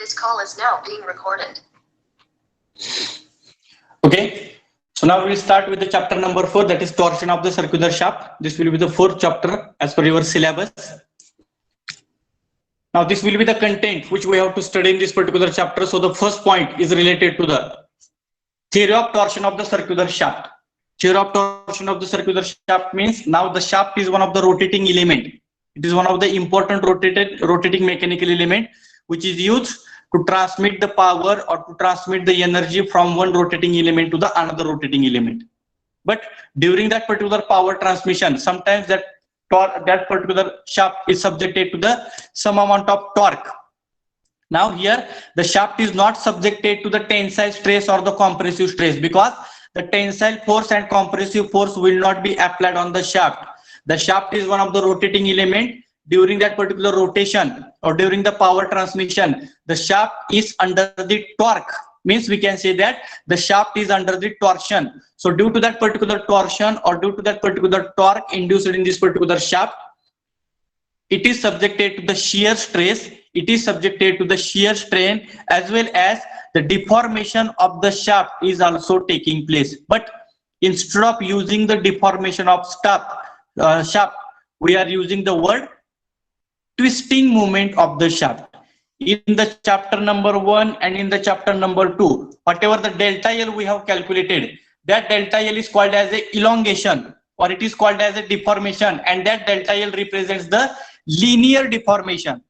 This call is now being recorded. Okay, so now we will start with the chapter number 4, that is torsion of the circular shaft. This will be the 4th chapter as per your syllabus. Now this will be the content which we have to study in this particular chapter. So the first point is related to the theory of torsion of the circular shaft. Theory of torsion of the circular shaft means now the shaft is one of the rotating element. It is one of the important rotating mechanical element which is used to transmit the power or to transmit the energy from one rotating element to the another rotating element. But during that particular power transmission, sometimes that particular shaft is subjected to the some amount of torque. Now here the shaft is not subjected to the tensile stress or the compressive stress, because the tensile force and compressive force will not be applied on the shaft. The shaft is one of the rotating element. During that particular rotation or during the power transmission, the shaft is under the torque. Means we can say that the shaft is under the torsion. So due to that particular torsion or due to that particular torque induced in this particular shaft, it is subjected to the shear stress, it is subjected to the shear strain, as well as the deformation of the shaft is also taking place. But instead of using the deformation of shaft, we are using the word twisting movement of the shaft. In the chapter number 1 and in the chapter number 2, whatever the delta L we have calculated, that delta L is called as a elongation or it is called as a deformation, and that delta L represents the linear deformation.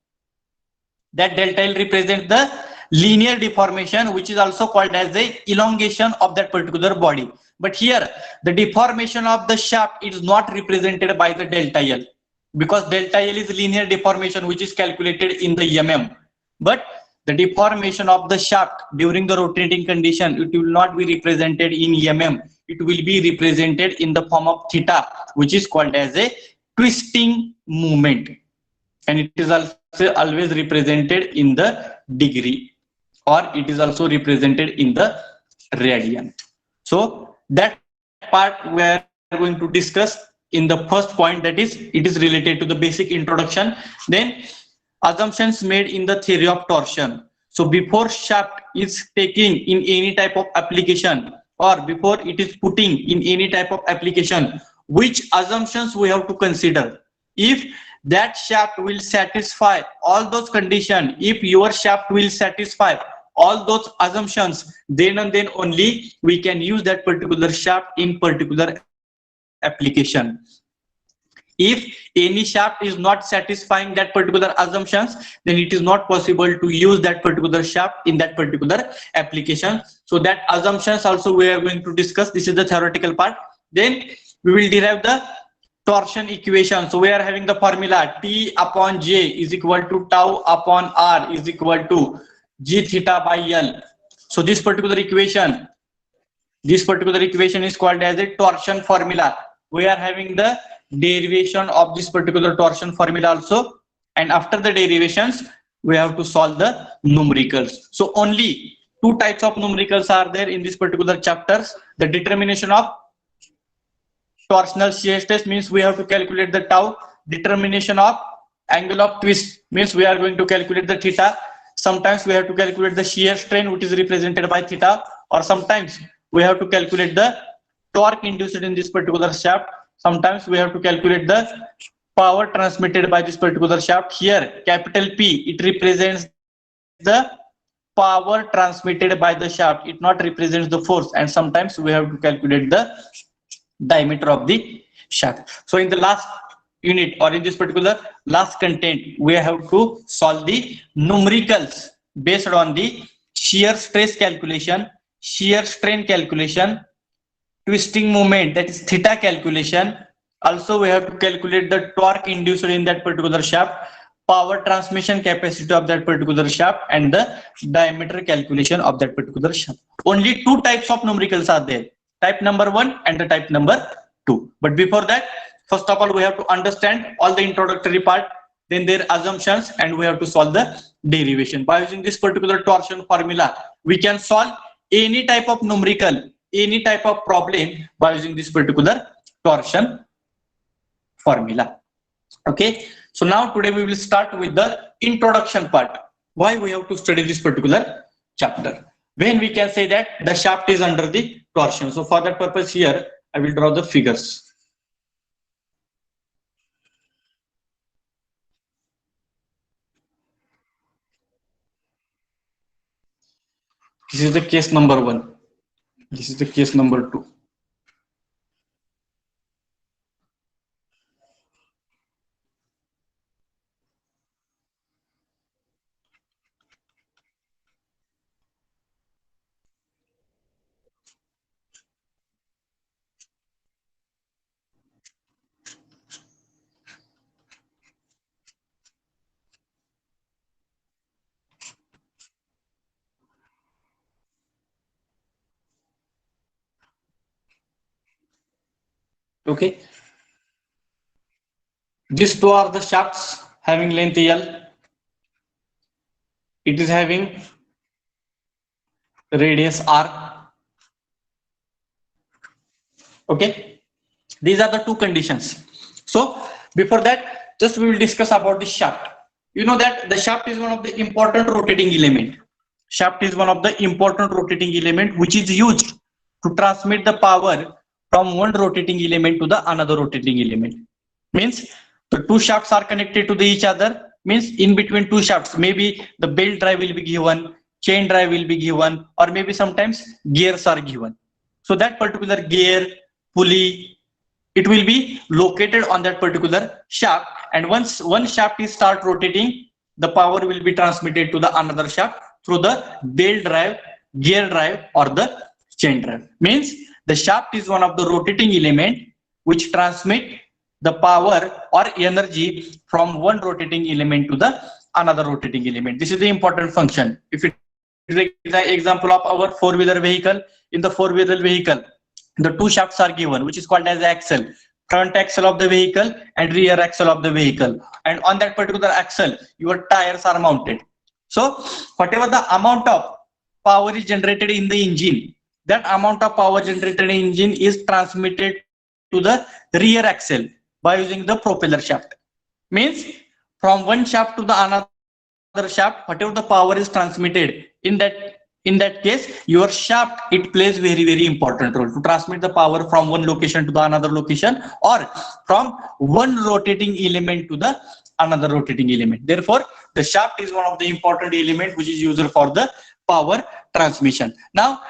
That delta L represents the linear deformation, which is also called as the elongation of that particular body. But here the deformation of the shaft is not represented by the delta L, because delta L is linear deformation which is calculated in the mm. But the deformation of the shaft during the rotating condition, it will not be represented in mm. It will be represented in the form of theta, which is called as a twisting movement. And it is also always represented in the degree, or it is also represented in the radian. So that part we are going to discuss in the first point, that is it is related to the basic introduction. Then assumptions made in the theory of torsion. So before shaft is taking in any type of application or before it is putting in any type of application, which assumptions we have to consider? If that shaft will satisfy all those conditions, if your shaft will satisfy all those assumptions, then and then only we can use that particular shaft in particular application. If any shaft is not satisfying that particular assumptions, then it is not possible to use that particular shaft in that particular application. So that assumptions also we are going to discuss. This is the theoretical part. Then we will derive the torsion equation. So we are having the formula T upon J is equal to tau upon R is equal to G theta by L. So this particular equation is called as a torsion formula. We are having the derivation of this particular torsion formula also, and after the derivations we have to solve the numericals. So only two types of numericals are there in this particular chapters. The determination of torsional shear stress means we have to calculate the tau. Determination of angle of twist means we are going to calculate the theta. Sometimes we have to calculate the shear strain, which is represented by theta, or sometimes we have to calculate the torque induced in this particular shaft. Sometimes we have to calculate the power transmitted by this particular shaft. Here capital P, it represents the power transmitted by the shaft, it not represents the force. And sometimes we have to calculate the diameter of the shaft. So in the last unit or in this particular last content, we have to solve the numericals based on the shear stress calculation, shear strain calculation, twisting moment, that is theta calculation. Also we have to calculate the torque induced in that particular shaft, power transmission capacity of that particular shaft, and the diameter calculation of that particular shaft. Only two types of numericals are there, type number 1 and the type number 2. But before that, first of all we have to understand all the introductory part, then their assumptions, and we have to solve the derivation. By using this particular torsion formula, we can solve any type of numerical, any type of problem by using this particular torsion formula. Okay, so now today we will start with the introduction part. Why we have to study this particular chapter? When we can say that the shaft is under the torsion. So for that purpose here, I will draw the figures. This is the case number 1. This is the case number 2. Okay. These two are the shafts having length L. It is having radius R. Okay. These are the two conditions. So before that, just we will discuss about the shaft. You know that the shaft is one of the important rotating element. Shaft is one of the important rotating element which is used to transmit the power from one rotating element to the another rotating element. Means the two shafts are connected to each other. Means in between two shafts, maybe the belt drive will be given, chain drive will be given, or maybe sometimes gears are given. So that particular gear, pulley, it will be located on that particular shaft, and once one shaft is start rotating, the power will be transmitted to the another shaft through the belt drive, gear drive, or the chain drive. Means the shaft is one of the rotating element which transmit the power or energy from one rotating element to the another rotating element. This is the important function. If it is the example of our four-wheeler vehicle, in the four-wheeler vehicle, the two shafts are given, which is called as axle, front axle of the vehicle and rear axle of the vehicle, and on that particular axle your tires are mounted. So whatever the amount of power is generated in the engine, that amount of power generated in engine is transmitted to the rear axle by using the propeller shaft. Means from one shaft to the another shaft, whatever the power is transmitted in that case, your shaft, it plays very important role to transmit the power from one location to the another location, or from one rotating element to the another rotating element. Therefore the shaft is one of the important element which is used for the power transmission. Now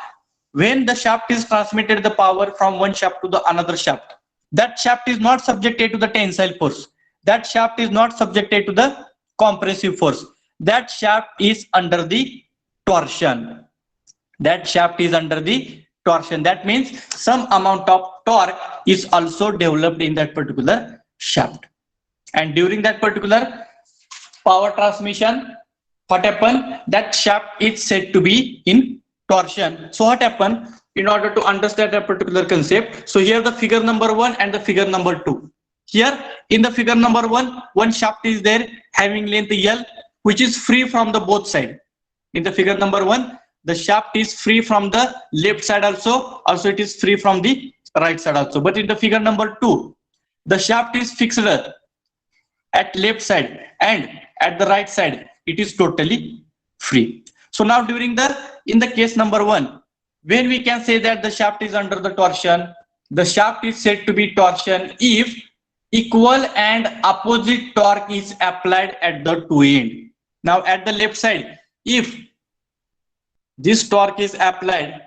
when the shaft is transmitted the power from one shaft to the another shaft, that shaft is not subjected to the tensile force, that shaft is not subjected to the compressive force, that shaft is under the torsion. That shaft is under the torsion. That means some amount of torque is also developed in that particular shaft, and during that particular power transmission, what happen, that shaft is said to be in torsion. So what happen, in order to understand a particular concept, so here the figure number 1 and the figure number 2. Here in the figure number 1, one shaft is there having length L, which is free from the both side. In the figure number 1, the shaft is free from the left side also it is free from the right side also. But in the figure number 2, the shaft is fixed at left side, and at the right side it is totally free. So now in the case number 1, when we can say that the shaft is under the torsion, the shaft is said to be torsion if equal and opposite torque is applied at the two end. Now at the left side, if this torque is applied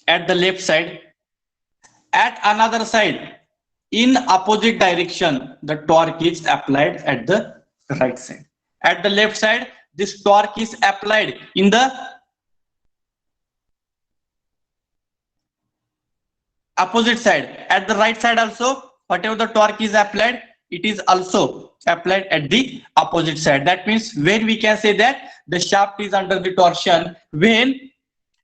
at the left side, at another side in opposite direction the torque is applied at the right side. At the left side this torque is applied in the opposite side. At the right side also, whatever the torque is applied, it is also applied at the opposite side. That means when we can say that the shaft is under the torsion, when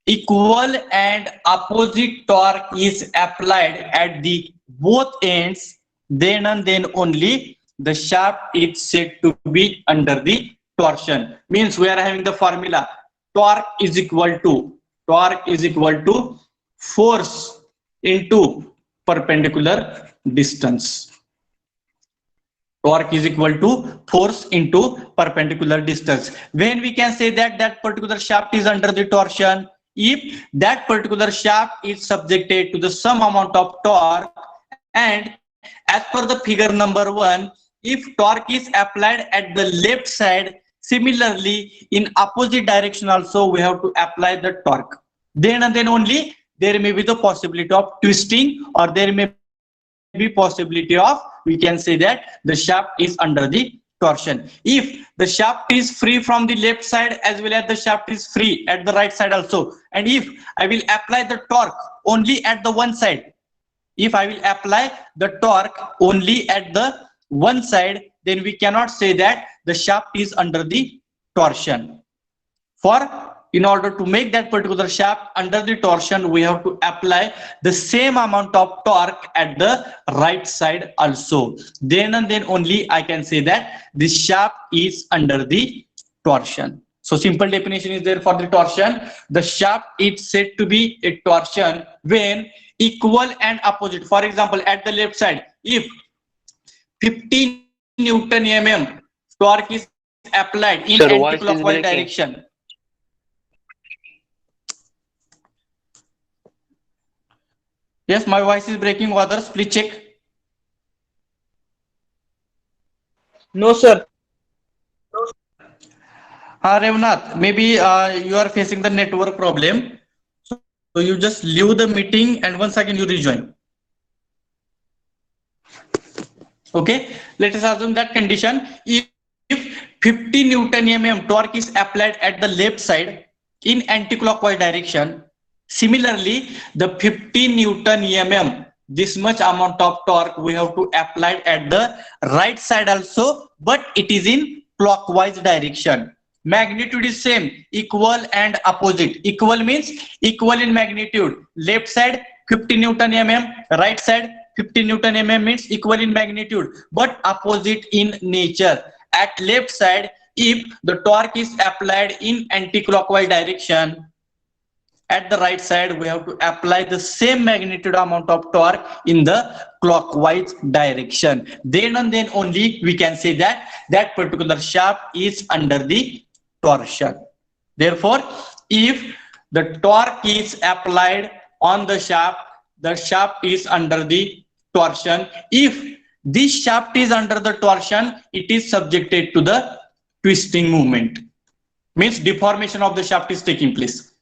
equal and opposite torque is applied at the both ends, then and then only the shaft is said to be under the torsion. Means we are having the formula torque is equal to force into perpendicular distance. Torque is equal to force into perpendicular distance. When we can say that that particular shaft is under the torsion, if that particular shaft is subjected to the some amount of torque, and as per the figure number 1, if torque is applied at the left side, similarly in opposite direction also we have to apply the torque. Then and then only there may be the possibility of twisting, or there may be possibility of, we can say that the shaft is under the torsion. If the shaft is free from the left side as well as the shaft is free at the right side also, and if I will apply the torque only at the one side, if I will apply the torque only at the one side, then we cannot say that the shaft is under the torsion. In order to make that particular shaft under the torsion, we have to apply the same amount of torque at the right side also. Then and then only I can say that this shaft is under the torsion. So simple definition is there for the torsion. The shaft is said to be a torsion when equal and opposite. For example, at the left side, if 50 Newton mm torque is applied in anti-clockwise direction. Yes, my voice is breaking. Others, please check. No, sir. Revnath, maybe you are facing the network problem. So you just leave the meeting and once again you rejoin. Okay, let us assume that condition. If 50 Newton mm torque is applied at the left side in anti-clockwise direction, similarly, the 50 Newton mm, this much amount of torque we have to apply at the right side also, but it is in clockwise direction. Magnitude is same, equal and opposite. Equal means equal in magnitude. Left side 50 Newton mm, right side 50 Newton mm means equal in magnitude, but opposite in nature. At left side, if the torque is applied in anti-clockwise direction, at the right side we have to apply the same magnitude amount of torque in the clockwise direction. Then and then only we can say that that particular shaft is under the torsion. Therefore, if the torque is applied on the shaft is under the torsion. If this shaft is under the torsion, it is subjected to the twisting movement. Means deformation of the shaft is taking place.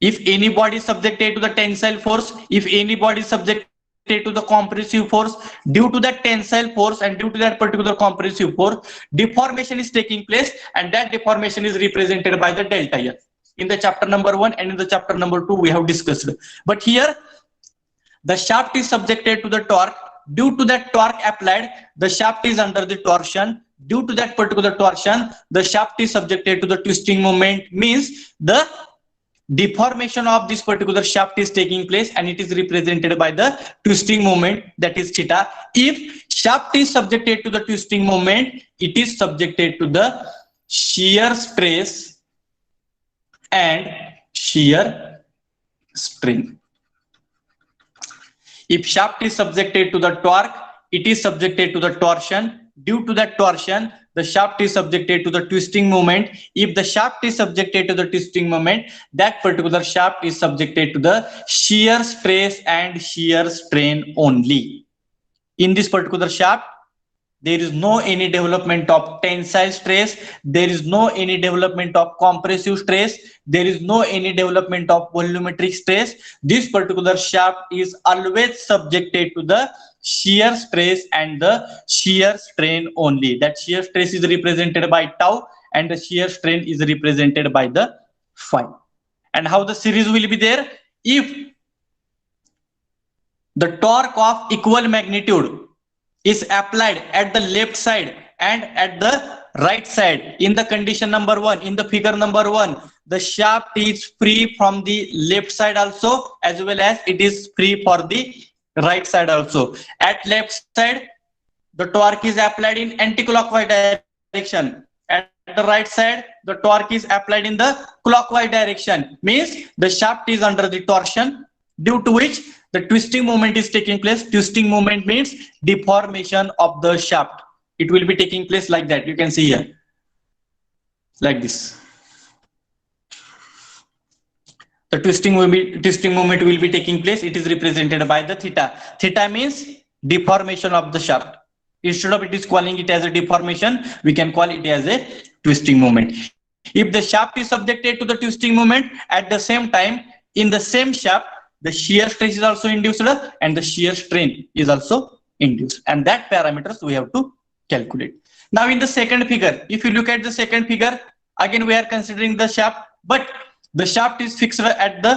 If any body is subjected to the tensile force, if any body is subjected to the compressive force, due to that tensile force and due to that particular compressive force, deformation is taking place, and that deformation is represented by the delta L. In the chapter number 1 and in the chapter number 2 we have discussed. But here the shaft is subjected to the torque. Due to that torque applied, the shaft is under the torsion. Due to that particular torsion, the shaft is subjected to the twisting moment, means the deformation of this particular shaft is taking place and it is represented by the twisting moment, that is theta. If shaft is subjected to the twisting moment, it is subjected to the shear stress and shear strain. If shaft is subjected to the torque, it is subjected to the torsion. Due to that torsion, the shaft is subjected to the twisting moment. If the shaft is subjected to the twisting moment, that particular shaft is subjected to the shear stress and shear strain only. In this particular shaft, there is no any development of tensile stress, there is no any development of compressive stress, there is no any development of volumetric stress. This particular shaft is always subjected to the shear stress and the shear strain only. That shear stress is represented by tau and the shear strain is represented by the phi. And how the series will be there? If the torque of equal magnitude is applied at the left side and at the right side, in the condition number 1, in the figure number 1, the shaft is free from the left side also, as well as it is free for the right side also. At left side, the torque is applied in anti-clockwise direction. At the right side, the torque is applied in the clockwise direction, means the shaft is under the torsion, due to which the twisting movement is taking place. Twisting movement means deformation of the shaft. it will be taking place like that. You can see here, like this. The twisting moment will be taking place. It is represented by the theta. Theta means deformation of the shaft. Instead of it is calling it as a deformation, we can call it as a twisting moment. If the shaft is subjected to the twisting moment, at the same time, in the same shaft, the shear stress is also induced and the shear strain is also induced. And that parameters we have to calculate. Now in the second figure, if you look at the second figure, again we are considering the shaft, but the shaft is fixed at the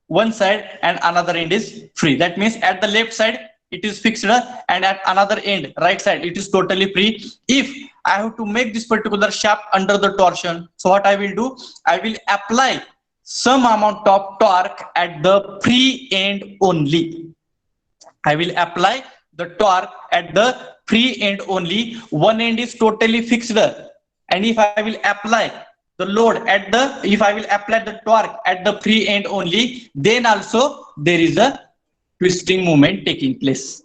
one side and another end is free. That means at the left side it is fixed and at another end, right side, it is totally free. If I have to make this particular shaft under the torsion, so what I will do, I will apply some amount of torque at the free end only. I will apply the torque at the free end only. One end is totally fixed, and if I will apply the load at the, if I will apply the torque at the free end only, then also there is a twisting moment taking place.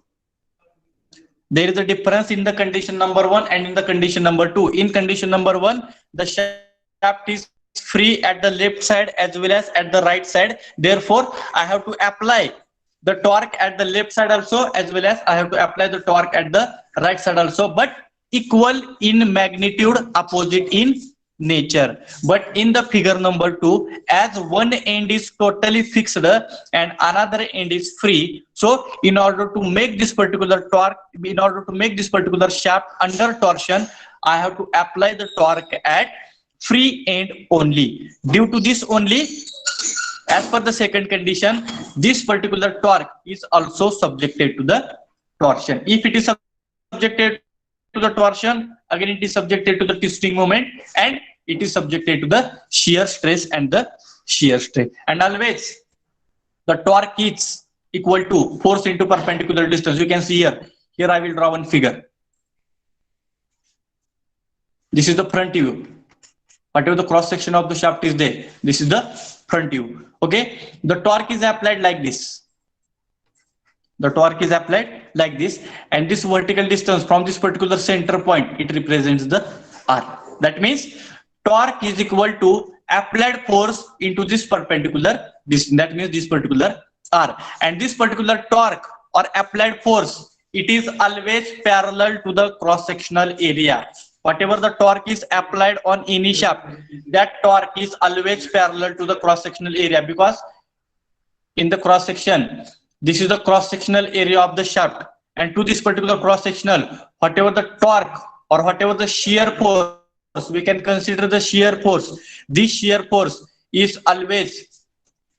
There is a difference in the condition number 1 and in the condition number 2. In condition number 1, the shaft is free at the left side as well as at the right side. Therefore, I have to apply the torque at the left side also as well as I have to apply the torque at the right side also, but equal in magnitude, opposite in nature. But in the figure number 2, as one end is totally fixed and another end is free, so in order to make this particular torque, in order to make this particular shaft under torsion, I have to apply the torque at free end only. Due to this only, as per the second condition, this particular torque is also subjected to the torsion. If it is subjected to the torsion, again it is subjected to the twisting moment and it is subjected to the shear stress and the shear strain. And always the torque is equal to force into perpendicular distance. You can see here. Here I will draw one figure. This is the front view. Whatever the cross section of the shaft is there, this is the front view. Okay, the torque is applied like this. The torque is applied like this, and this vertical distance from this particular center point, it represents the R. That means torque is equal to applied force into this perpendicular distance. That means this particular R. And this particular torque or applied force, it is always parallel to the cross-sectional area. Whatever the torque is applied on any shaft, that torque is always parallel to the cross-sectional area, because in the cross-section, this is the cross-sectional area of the shaft, and to this particular cross-sectional, whatever the torque or whatever the shear force, we can consider the shear force. This shear force is always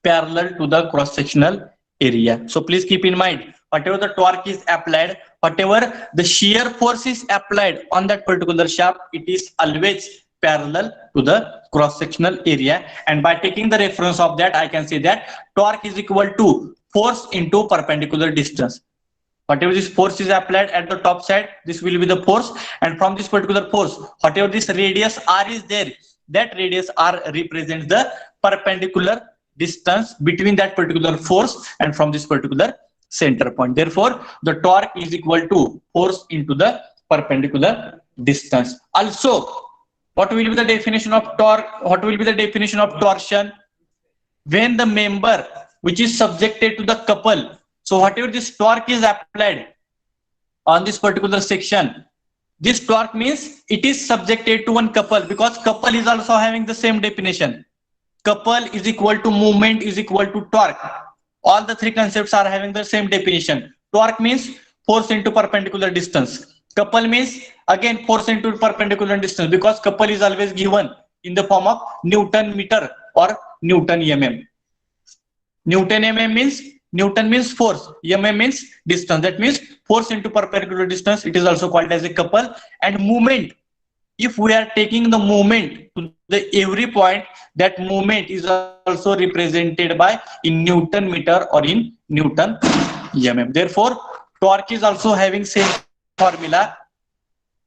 parallel to the cross-sectional area. So please keep in mind, whatever the torque is applied, whatever the shear force is applied on that particular shaft, it is always parallel to the cross-sectional area. And by taking the reference of that, I can say that torque is equal to force into perpendicular distance. Whatever this force is applied at the top side, this will be the force, and from this particular force, whatever this radius R is there, that radius R represents the perpendicular distance between that particular force and from this particular center point. Therefore, the torque is equal to force into the perpendicular distance. Also, what will be the definition of torque? What will be the definition of torsion? When the member which is subjected to the couple, so whatever this torque is applied on this particular section, this torque means it is subjected to one couple, because couple is also having the same definition. Couple is equal to movement is equal to torque. All the three concepts are having the same definition. Torque means force into perpendicular distance. Couple means again force into perpendicular distance, because couple is always given in the form of Newton meter or Newton mm. Newton means force, mm means distance. That means force into perpendicular distance, it is also called as a couple. And movement, if we are taking the movement to the every point, that movement is also represented by in Newton meter or in Newton mm. Therefore, torque is also having same formula.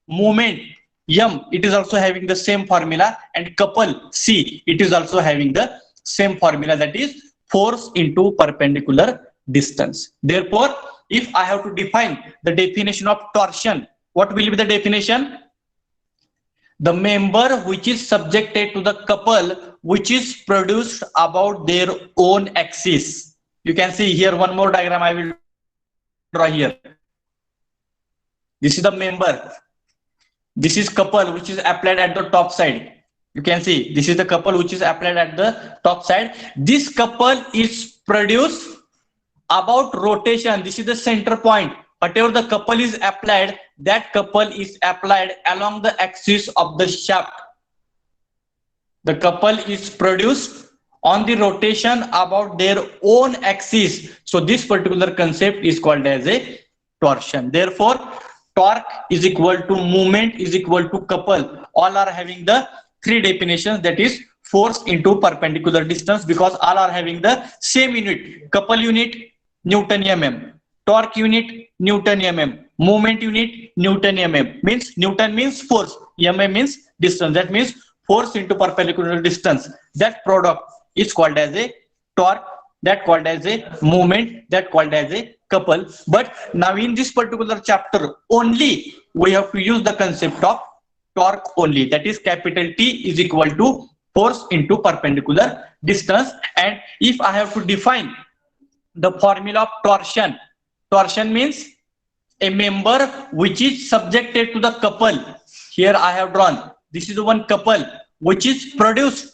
Movement M, it is also having the same formula, and couple C, it is also having the same formula, that is force into perpendicular distance. Therefore, if I have to define the definition of torsion, What will be the definition? The member which is subjected to the couple which is produced about their own axis. You can see here one more diagram I will draw here. This is the member. This is couple which is applied at the top side. You can see this is the couple which is applied at the top side. This couple is produced about rotation. This is the center point. Whatever the couple is applied, that couple is applied along the axis of the shaft. The couple is produced on the rotation about their own axis. So this particular concept is called as a torsion. Therefore, torque is equal to movement is equal to couple. All are having the three definitions, that is force into perpendicular distance, because all are having the same unit. Couple unit Newton mm, torque unit Newton mm, moment unit Newton mm. Means Newton means force, mm means distance. That means force into perpendicular distance. That product is called as a torque, that called as a moment, that called as a couple. But now in this particular chapter only we have to use the concept of torque only, that is capital T is equal to force into perpendicular distance. And if I have to define the formula of torsion, torsion means a member which is subjected to the couple. Here I have drawn, this is the one couple which is produced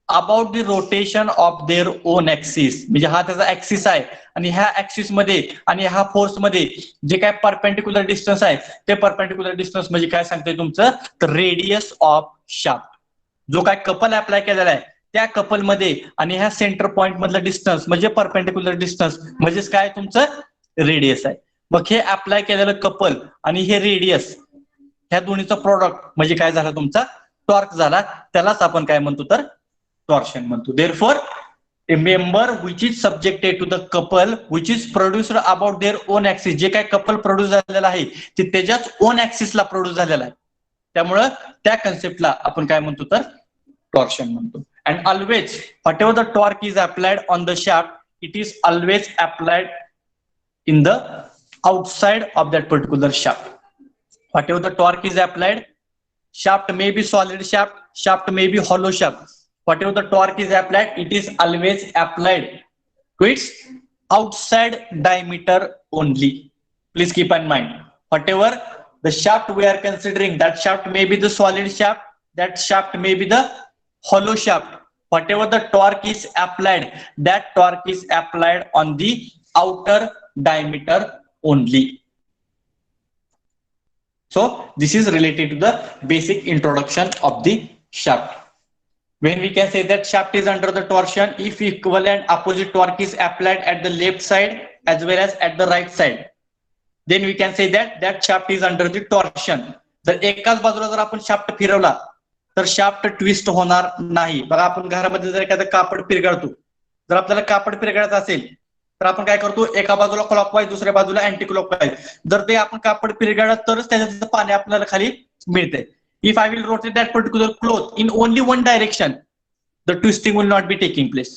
about the rotation of their own axis. म्हणजे हा त्याचा axis आहे आणि ह्या axis मध्ये आणि ह्या force मध्ये जे काय परपेंडिक्युलर डिस्टन्स आहे ते परपेंडिक्युलर डिस्टन्स म्हणजे काय सांगते तुमचं, तर रेडियस ऑफ शाफ्ट. जो काय कपल अप्लाय केलेला आहे त्या कपल मध्ये आणि ह्या सेंटर पॉइंट मधलं डिस्टन्स म्हणजे परपेंडिक्युलर डिस्टन्स म्हणजेच काय तुमचं रेडियस आहे. मग हे अप्लाय केलेलं कपल आणि हे रेडियस ह्या दोन्हीचं प्रोडक्ट म्हणजे काय झाला तुमचा टॉर्क झाला. त्यालाच आपण काय म्हणतो तर torsion म्हणतो. Therefore, a member which is subjected to the couple which is produced about their own axis, जे काय कपल प्रोड्यूस झालेला आहे ते त्याच्याच ओन ऍक्सिसला प्रोड्यूस झालेला आहे. त्यामुळं त्या कन्सेप्टला आपण काय म्हणतो तर torsion म्हणतो. And always whatever the torque is applied on the shaft, it is always applied in the outside of that particular shaft. Whatever the torque is applied, shaft may be solid shaft, shaft may be hollow shaft. Whatever the torque is applied, it is always applied to its outside diameter only. Please keep in mind, whatever the shaft we are considering, that shaft may be the solid shaft, that shaft may be the hollow shaft. Whatever the torque is applied, that torque is applied on the outer diameter only. So this is related to the basic introduction of the shaft. When we can say that shaft is under the torsion, if equivalent opposite torque is applied at the left side as well as at the right side, then we can say that that shaft is under the torsion. जर एकाच बाजूला जर आपण shaft फिरवला तर shaft twist होणार नाही. बघा आपण घरामध्ये जर एखादं कापड पिरगाळतो, जर आपल्याला कापड पिरगाळायचं असेल तर आपण काय करतो, एका बाजूला क्लॉकवाईज दुसऱ्या बाजूला अँटी क्लॉकवाईज. जर ते आपण कापड पिरगाळत तरच त्याच्यात पाणी आपल्याला खाली मिळते. If I will rotate that particular cloth in only one direction, the twisting will not be taking place.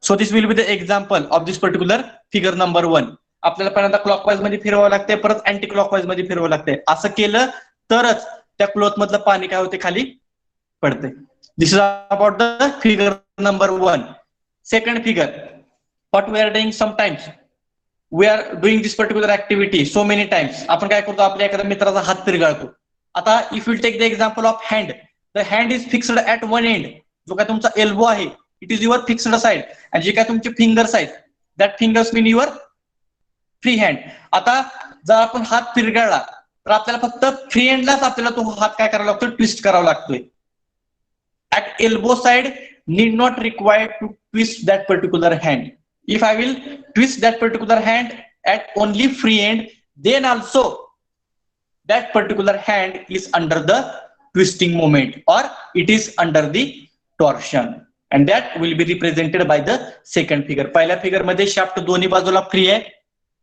So this will be the example of this particular figure number 1. आपल्याला पहिल्यांदा क्लॉकवाईज मध्ये फिरवावं लागते, परत अँटी क्लॉकवाईज मध्ये फिरवावं लागते. असं केलं तरच त्या क्लॉथ मधलं पाणी काय होते, खाली पडते. This is about the figure number 1. Second figure, what we are doing sometimes, we are doing this particular activity so many times. आपण काय करतो, आपल्या एखाद्या मित्राचा हात पिरगाळतो. आता if will take the example of hand, the hand is fixed at one end. जो काय तुमचा एल्बो आहे it is your fixed side, आणि जे काय तुमचे फिंगर्स आहेत that fingers mean your free hand. आता जर आपण हात पिरगाळला तर आपल्याला फक्त फ्री हँडलाच आपल्याला तो हात काय करावा लागतो, ट्विस्ट करावा लागतोय. At elbow side need not required to twist that particular hand. If I will twist that particular hand at only free hand, then also that particular hand is under the twisting moment or it is under the torsion, and that will be represented by the second figure. पहिल्या figure मध्ये shaft दोन्ही बाजूला free आहे.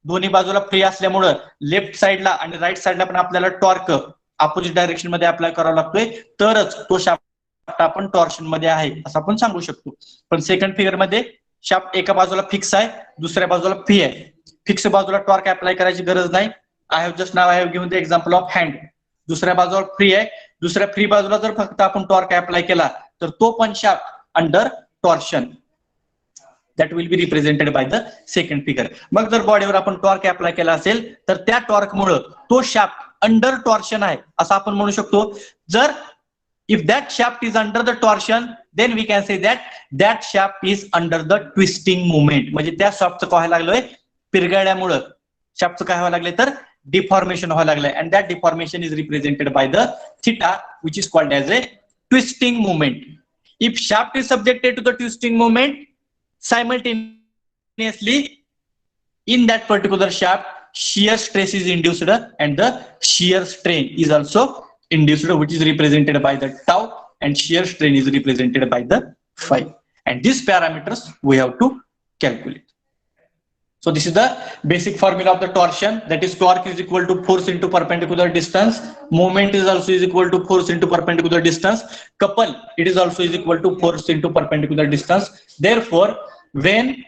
दोन्ही बाजूला free असल्यामुळे left साइडला आणि राईट साइडला पण आपल्याला टॉर्क अपोजिट डायरेक्शन मध्ये अप्लाय करावा लागतोय, तरच तो शाफ्ट आपण टॉर्शन मध्ये आहे असं आपण सांगू शकतो. पण सेकंड फिगर मध्ये शाफ्ट एका बाजूला फिक्स आहे, दुसऱ्या बाजूला फ्री आहे. फिक्स बाजूला टॉर्क अप्लाय करायची गरज नाही, I have given the example of hand. दुसऱ्या बाजूला फ्री आहे, दुसऱ्या फ्री बाजूला जर फक्त आपण टॉर्क अप्लाय केला तर तो पण shaft under torsion, that will be represented by the second figure. मग जर बॉडीवर आपण टॉर्क अप्लाय केला असेल तर त्या टॉर्कमुळे तो शाफ्ट अंडर टॉर्शन आहे असं आपण म्हणू शकतो. जर if that shaft is under the torsion, then we can say that shaft is under the twisting movement. म्हणजे त्या शाफ्टचं काय व्हायला लागलोय, पिरगळल्यामुळं शाफ्टचं काय व्हायला लागले तर डिफॉर्मेशन व्हायला लागलंय, and that deformation is represented by the theta, which is called as a twisting movement. If shaft is subjected to the twisting movement, simultaneously in that particular shaft shear stress is induced and the shear strain is also induced, which is represented by the tau, and shear strain is represented by the phi, and these parameters we have to calculate. So this is the basic formula of the torsion, that is torque is equal to force into perpendicular distance, moment is also is equal to force into perpendicular distance, couple it is also is equal to force into perpendicular distance. Therefore when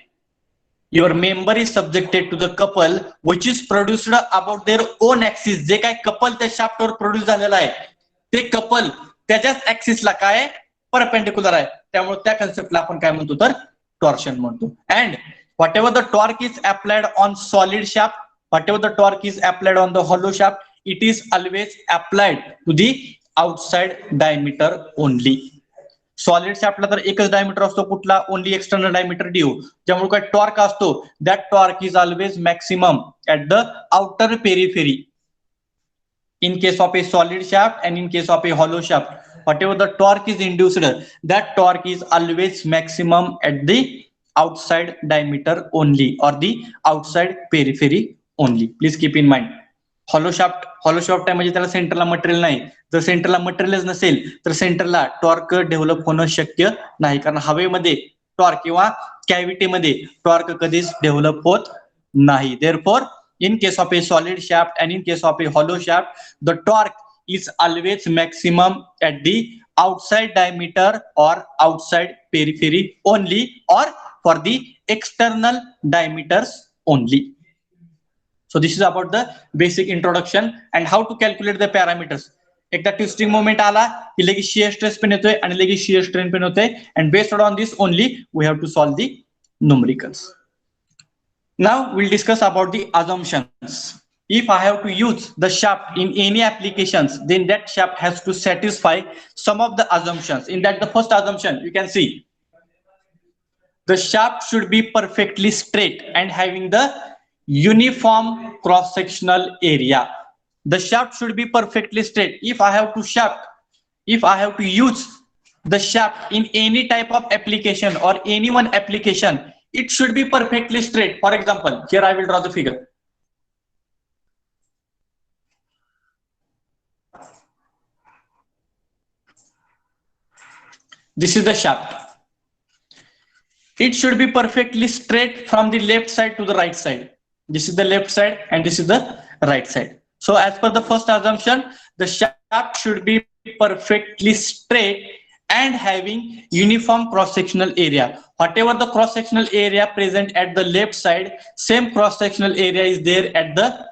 your member is subjected to the couple which is produced about their own axis, जे काय couple त्या शाफ्टवर produce झालेला आहे ते couple त्याच्याच ऍक्सिसला काय perpendicular आहे, त्यामुळे त्या कन्सेप्टला आपण काय म्हणतो तर टॉर्शन म्हणतो. And whatever the torque is applied on solid shaft, whatever the torque is applied on the hollow shaft, it is always applied to the outside diameter only. Solid शाफ्टला तर एकच diameter असतो, कुठला, only external diameter do, ज्यामुळे काय torque असतो that torque is always maximum at the outer periphery in case of a solid shaft and in case of a hollow shaft. Whatever the torque is induced, that torque is always maximum at the outside diameter only or the outside periphery only. Please keep in mind. hollow shaft आहे म्हणजे त्याला सेंटरला material नाही. जर सेंटरला मटेरियलच नसेल तर सेंटरला टॉर्क डेव्हलप होणं शक्य नाही, कारण हवेमध्ये टॉर्क किंवा कॅव्हिटीमध्ये टॉर्क कधीच डेव्हलप होत नाही. Therefore in case of a solid shaft and in case of a hollow shaft, the torque is always maximum at the outside diameter or outside periphery only, or for the external diameters only. So this is about the basic introduction and how to calculate the parameters. एकदा twisting moment आला की लगेच shear stress पण येतोय आणि लगेच shear strain पण होतोय, and based on this only we have to solve the numericals. Now we'll discuss about the assumptions. If I have to use the shaft in any applications, then that shaft has to satisfy some of the assumptions. In that, the first assumption you can see, the shaft should be perfectly straight and having the uniform cross-sectional area. The shaft should be perfectly straight. If I have to use the shaft in any type of application or any one application, it should be perfectly straight. For example, here I will draw the figure. This is the shaft. It should be perfectly straight from the left side to the right side. This is the left side and this is the right side. So as per the first assumption, the shaft should be perfectly straight and having uniform cross-sectional area. Whatever the cross-sectional area present at the left side, same cross-sectional area is there at the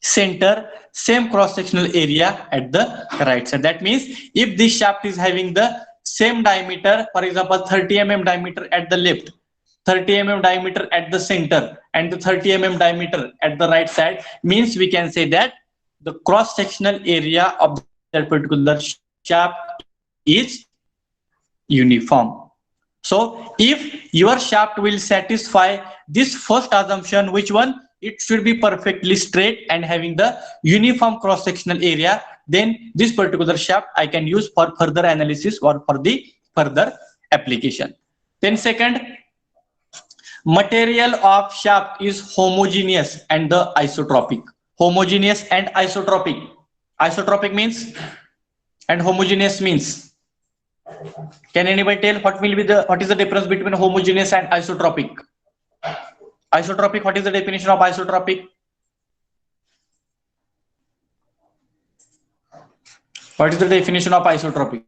center, same cross-sectional area at the right side. That means if this shaft is having the same diameter, for example 30 mm diameter at the left, 30 mm diameter at the center, and the 30 mm diameter at the right side, means we can say that the cross-sectional area of that particular shaft is uniform. So if your shaft will satisfy this first assumption, which one? It should be perfectly straight and having the uniform cross-sectional area, then this particular shaft I can use for further analysis or for the further application. Then second, material of shaft is homogeneous and the isotropic. Homogeneous and isotropic. Isotropic means and homogeneous means. Can anybody tell what is the difference between homogeneous and isotropic? Isotropic, what is the definition of isotropic? What is the definition of isotropic?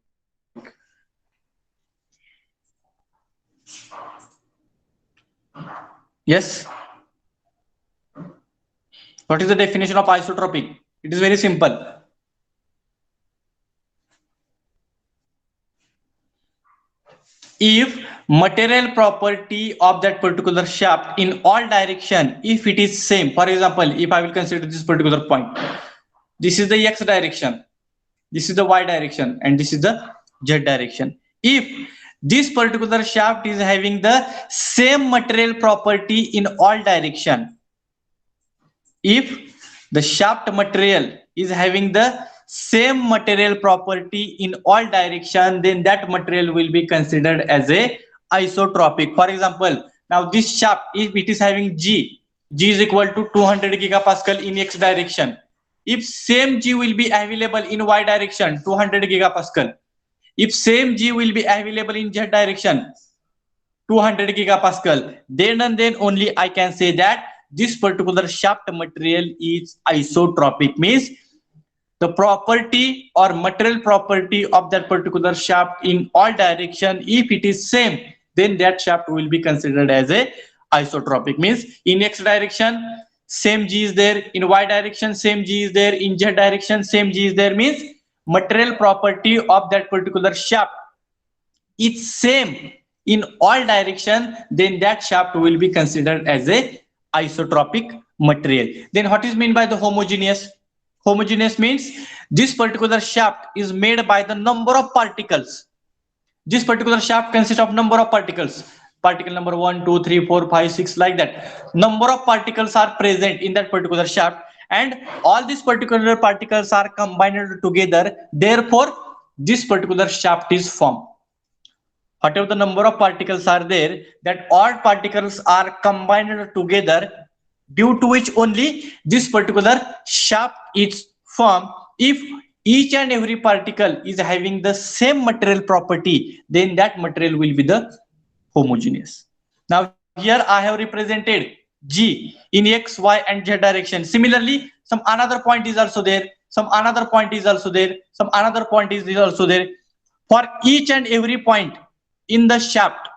Yes? What is the definition of isotropic? It is very simple. If material property of that particular shaft in all direction, if it is same, for example, if I will consider this particular point, this is the x direction, this is the y direction, and this is the z direction. If this particular shaft is having the same material property in all direction, if the shaft material is having the same material property in all direction, then that material will be considered as a isotropic. For example, now this shaft, if it is having G is equal to 200 gigapascal in x direction. If same G will be available in y direction, 200 gigapascal. If same G will be available in z direction, 200 gigapascal, then and then only I can say that this particular shaft material is isotropic. Means the property or material property of that particular shaft in all direction, if it is same, then that shaft will be considered as a isotropic. Means in x direction same G is there, in y direction same G is there, in z direction same G is there. Means material property of that particular shaft is same in all direction, then that shaft will be considered as a isotropic material. Then what is meant by the homogeneous? Homogeneous means this particular shaft is made by the number of particles. This particular shaft consists of number of particles. Particle number 1, 2, 3, 4, 5, 6, like that. Number of particles are present in that particular shaft, and all these particular particles are combined together. Therefore, this particular shaft is formed. Whatever the number of particles are there, that all particles are combined together, due to which only this particular shaft is formed. If each and every particle is having the same material property, then that material will be the homogeneous. Now here I have represented G in x, y, and z direction. Similarly, some another point is also there, some another point is also there, some another point is also there. For each and every point in the shaft,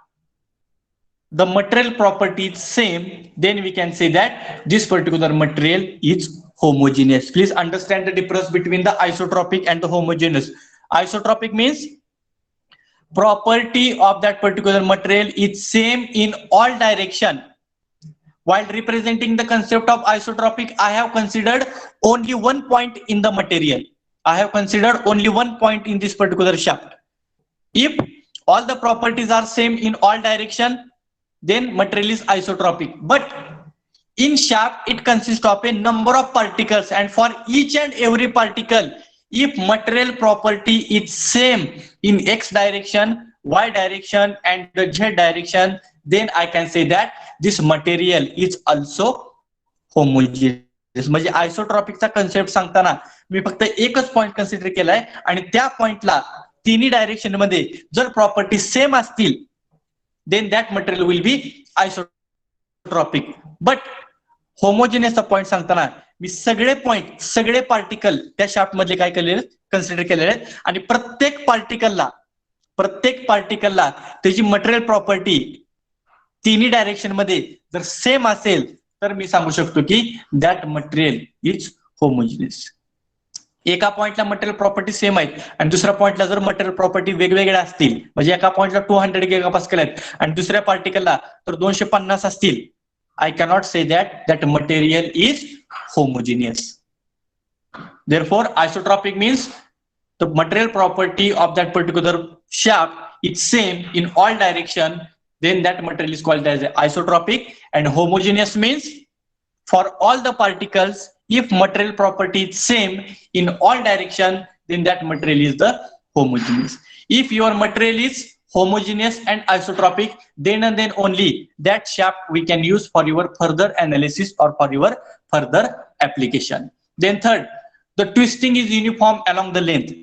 the material property is same, then we can say that this particular material is homogeneous. Please understand the difference between the isotropic and the homogeneous. Isotropic means property of that particular material is same in all direction. While representing the concept of isotropic, I have considered only one point in the material. I have considered only one point in this particular shaft. If all the properties are same in all direction, then material is isotropic. But in shaft, it consists of a number of particles, and for each and every particle, if material property is same in x direction, y direction, and the z direction, then I can say that this material is also homogeneous. म्हणजे आयसोट्रॉपिकचा concept सांगताना मी फक्त एकच point consider केलाय, आणि त्या पॉइंटला तिन्ही direction मध्ये जर प्रॉपर्टी सेम असतील, then that material will be isotropic. But होमोजेनियसचा पॉइंट सांगताना मी सगळे पॉइंट, सगळे पार्टिकल त्या शाफ्ट मधले काय केलेले, कन्सिडर केलेले आहेत, आणि प्रत्येक पार्टिकलला त्याची मटेरियल प्रॉपर्टी तिन्ही डायरेक्शन मध्ये जर सेम असेल, तर मी सांगू शकतो की दॅट मटेरियल इज होमोजेनियस. एका पॉइंटला मटेरियल प्रॉपर्टी सेम आहेत आणि दुसऱ्या पॉइंटला जर मटेरियल प्रॉपर्टी वेगवेगळ्या असतील, म्हणजे एका पॉइंटला 200 गिगापास्कल आहेत आणि दुसऱ्या पार्टिकलला तर 250 असतील, I cannot say that material is homogeneous. Therefore, isotropic means the material property of that particular shaft is same in all direction, then that material is called as isotropic. And homogeneous means for all the particles, if material property is same in all direction, then that material is the homogeneous. If your material is homogeneous and isotropic, then and then only that shaft we can use for your further analysis or for your further application. Then third, the twisting is uniform along the length.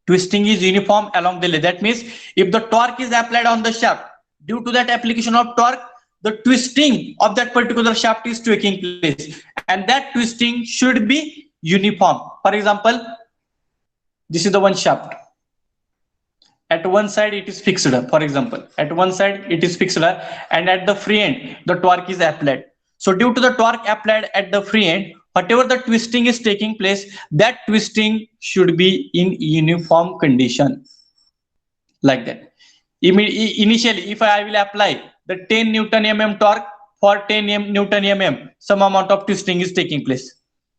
Twisting is uniform along the length. That means if the torque is applied on the shaft, due to that application of torque, the twisting of that particular shaft is taking place, and that twisting should be uniform. For example, this is the one shaft. At one side it is fixed, for example, at one side it is fixed, and at the free end the torque is applied. So due to the torque applied at the free end, whatever the twisting is taking place, that twisting should be in uniform condition, like that. Initially, if I will apply the 10 Newton mm torque for 10 Newton mm, some amount of twisting is taking place.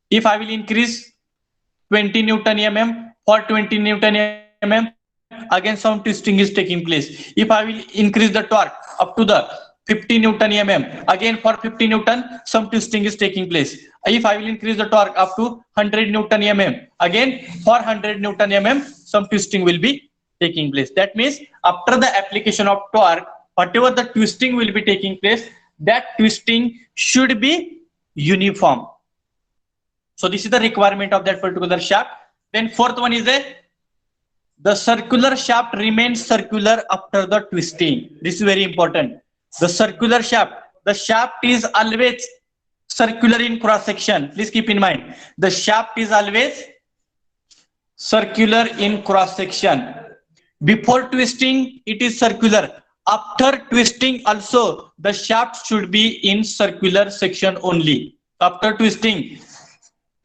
If I will increase 20 Newton mm for 20 Newton mm, again some twisting is taking place. If I will increase the torque up to the 50 Newton mm, again for 50 Newton, some twisting is taking place. If I will increase the torque up to 100 Newton mm, again for 100 Newton mm, some twisting will be taking place. That means after the application of torque, whatever the twisting will be taking place, that twisting should be uniform. So this is the requirement of that particular shaft. Then fourth one is the circular shaft remains circular after the twisting. This is very important. The circular shaft, the shaft is always circular in cross section. Please keep in mind, the shaft is always circular in cross section. Before twisting, it is circular. After twisting also, the shaft should be in circular section only. After twisting,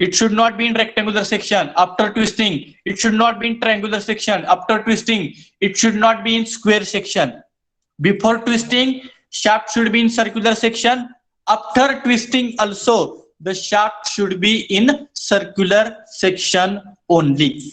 it should not be in rectangular section. After twisting, it should not be in triangular section. After twisting, it should not be in square section. Before twisting, shaft should be in circular section. After twisting also, the shaft should be in circular section only.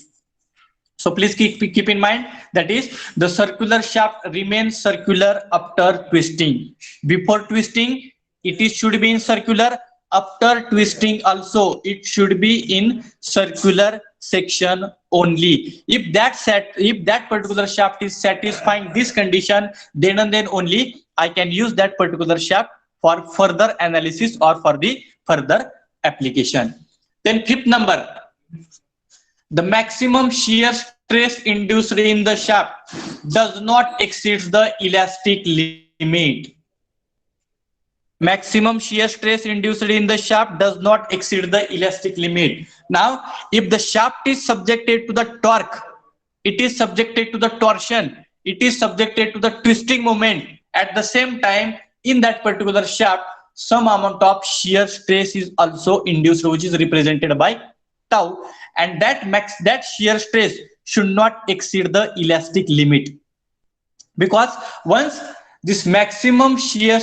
So please keep in mind, that is, the circular shaft remains circular after twisting. Before twisting, should be in circular. After twisting also, it should be in circular section only. If that particular shaft is satisfying this condition, then and then only I can use that particular shaft for further analysis or for the further application. Then fifth number, the maximum shear stress induced in the shaft does not exceed the elastic limit. Maximum shear stress induced in the shaft does not exceed the elastic limit. Now, if the shaft is subjected to the torque, it is subjected to the torsion, it is subjected to the twisting moment. At the same time, in that particular shaft, some amount of shear stress is also induced, which is represented by tau, and that shear stress should not exceed the elastic limit, because once this maximum shear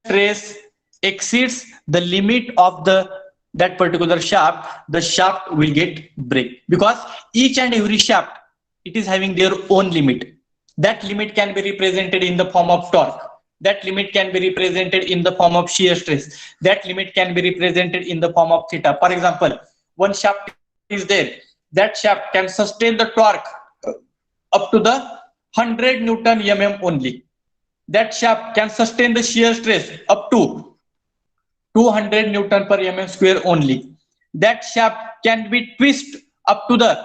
stress exceeds the limit of that particular shaft, the shaft will get break, because each and every shaft, it is having their own limit. That limit can be represented in the form of torque. That limit can be represented in the form of shear stress. That limit can be represented in the form of theta. For example, one shaft is there. That shaft can sustain the torque up to the 100 Newton mm only. That shaft can sustain the shear stress up to 200 Newton per mm square only. That shaft can be twisted up to the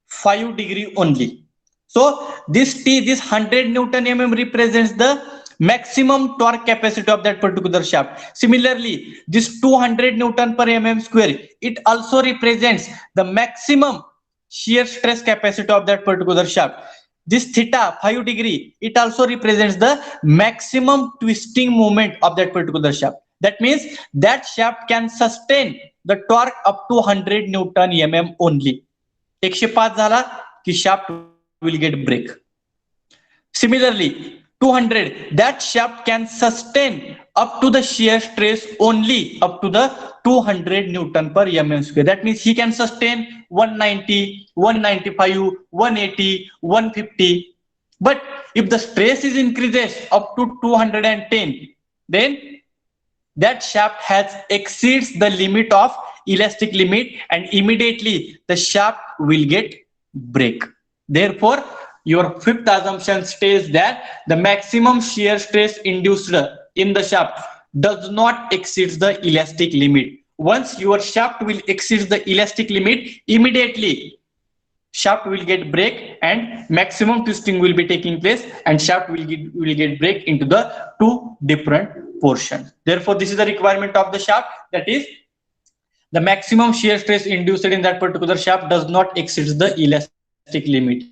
5 degree only. So this 100 Newton mm represents the maximum torque capacity of that particular shaft. Similarly, this 200 Newton per mm square, it also represents the maximum shear stress capacity of that particular shaft. This theta 5 degree, it also represents the maximum twisting moment of that particular shaft. That means that shaft can sustain the torque up to 100 Newton mm only. 105 झाला की shaft will get break. Similarly, 200, that shaft can sustain up to the shear stress only up to the 200 Newton per mm square. That means he can sustain 190, 195, 180, 150. But if the stress is increases up to 210, then that shaft has exceeds the limit of elastic limit, and immediately the shaft will get break. Therefore, your fifth assumption states that the maximum shear stress induced in the shaft does not exceed the elastic limit. Once your shaft will exceed the elastic limit, immediately shaft will get break and maximum twisting will be taking place, and shaft will get break into the two different portions. Therefore, this is the requirement of the shaft, that is, the maximum shear stress induced in that particular shaft does not exceed the elastic limit.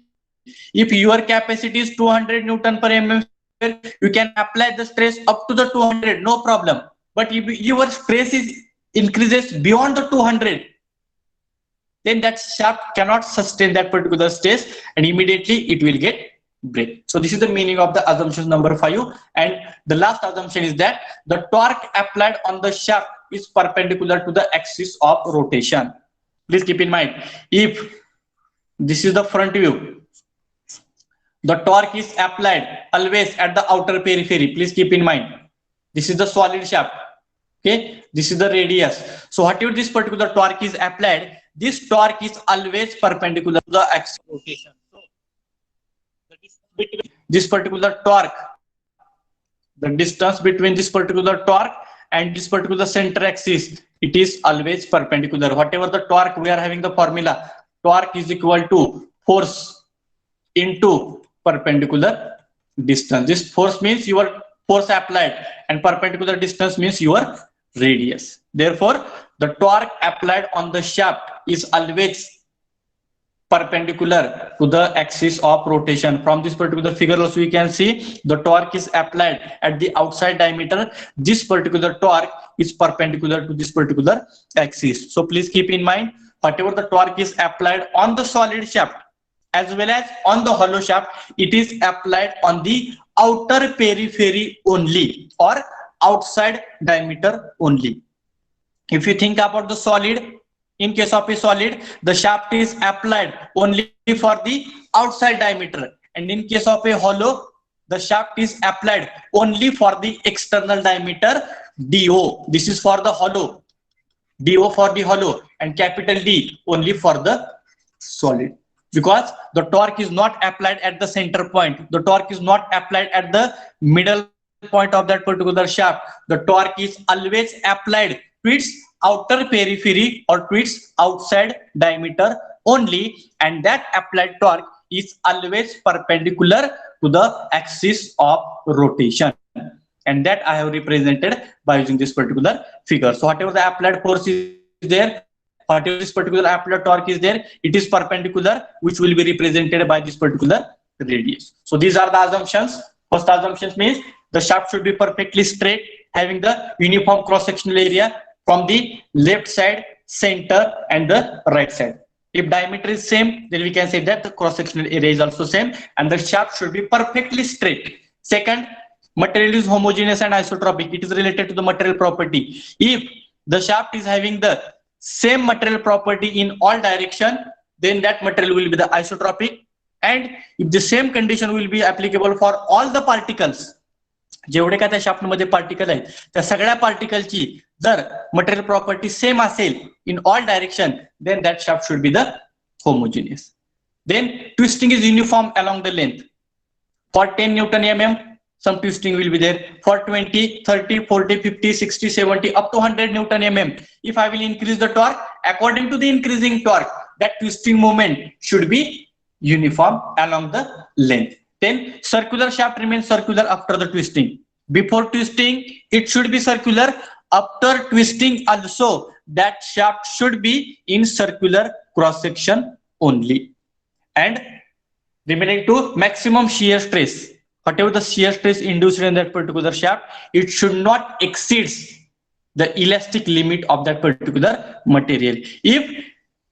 If your capacity is 200 Newton per mm square, you can apply the stress up to the 200, no problem. But if your stress is increases beyond the 200, then that shaft cannot sustain that particular stress and immediately it will get break. So this is the meaning of the assumption number 5. And the last assumption is that the torque applied on the shaft is perpendicular to the axis of rotation. Please keep in mind, if this is the front view, the torque is applied always at the outer periphery. Please keep in mind, this is the solid shaft. Okay, this is the radius. So whatever this particular torque is applied, this torque is always perpendicular to the axis of rotation. So the distance between this particular torque, the distance between this particular torque and this particular center axis, it is always perpendicular. Whatever the torque, we are having the formula, torque is equal to force into perpendicular distance. This force means your force applied and perpendicular distance means your radius. Therefore, the torque applied on the shaft is always perpendicular to the axis of rotation. From this particular figure also we can see the torque is applied at the outside diameter. This particular torque is perpendicular to this particular axis. So please keep in mind, whatever the torque is applied on the solid shaft as well as on the hollow shaft, it is applied on the outer periphery only or outside diameter only. If you think about the solid, in case of a solid, the shaft is applied only for the outside diameter, and in case of a hollow, the shaft is applied only for the external diameter, DO. This is for the hollow, DO for the hollow, and capital D only for the solid. Because the torque is not applied at the center point, the torque is not applied at the middle point of that particular shaft. The torque is always applied to its outer periphery or to its outside diameter only, and that applied torque is always perpendicular to the axis of rotation, and that I have represented by using this particular figure. So whatever the applied force is there, whatever this particular applied torque is there, it is perpendicular, which will be represented by this particular radius. So these are the assumptions. First assumption means the shaft should be perfectly straight, having the uniform cross-sectional area from the left side, center, and the right side. If diameter is same, then we can say that the cross-sectional area is also same, and the shaft should be perfectly straight. Second, material is homogeneous and isotropic. It is related to the material property. If the shaft is having the same material property in all direction, then that material will be the isotropic. And if the same condition will be applicable for all the particles, जेवढे का त्या shaft मध्ये particle आहेत त्या सगळ्या पार्टिकलची जर material property same असेल in all direction, then that shaft should be the homogeneous. Then twisting is uniform along the length. For 10 Newton mm, some twisting will be there. For 20, 30, 40, 50, 60, 70, up to 100 Newton mm. If I will increase the torque, according to the increasing torque, that twisting moment should be uniform along the length. Then circular shaft remains circular after the twisting. Before twisting, it should be circular. After twisting also, that shaft should be in circular cross section only. And remaining to maximum shear stress, whatever the shear stress induced in that particular shaft, it should not exceed the elastic limit of that particular material. If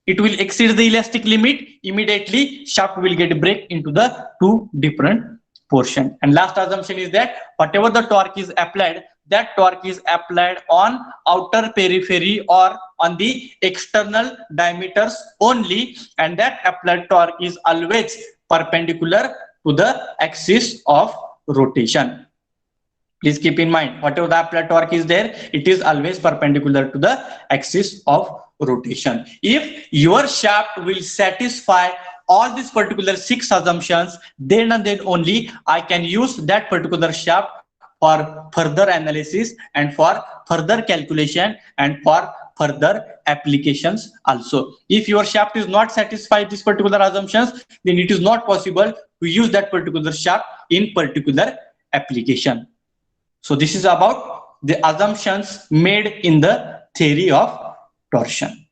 it will exceed the elastic limit, immediately shaft will get break into the two different portions. And last assumption is that whatever the torque is applied, that torque is applied on outer periphery or on the external diameters only, and that applied torque is always perpendicular to the axis of rotation. Please keep in mind, whatever the applied torque is there, it is always perpendicular to the axis of rotation. If your shaft will satisfy all these particular 6 assumptions, then and then only I can use that particular shaft for further analysis and for further calculation and for further applications also. If your shaft is not satisfied these particular assumptions, then it is not possible to use that particular shaft in particular application. So this is about the assumptions made in the theory of torsion.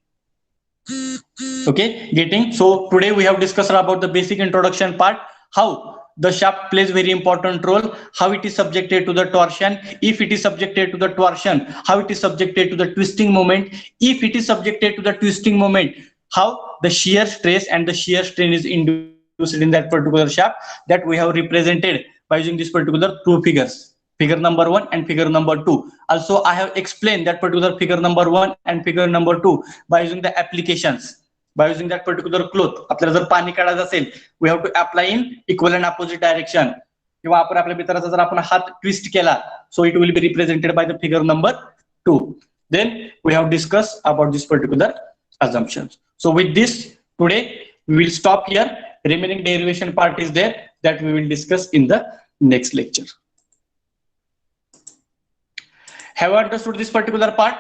Okay, getting? So today we have discussed about the basic introduction part, how the shaft plays very important role, how it is subjected to the torsion, if it is subjected to the torsion, how it is subjected to the twisting moment, if it is subjected to the twisting moment, how the shear stress and the shear strain is induced in that particular shaft, that we have represented by using this particular two figures, figure number 1 and figure number 2. Also, I have explained that particular figure number 1 and figure number 2 by using the applications. By using that particular cloth, आपल्याला जर पाणी काढायचं असेल, we have to apply in equal and opposite direction. किंवा आपण आपल्या मित्राचा जर आपण हात ट्विस्ट केला, so it will be represented by the figure number 2. Then we have discussed about this particular assumptions. So with this, today we will stop here. Remaining derivation part is there that we will discuss in the next lecture. Have you understood this particular part?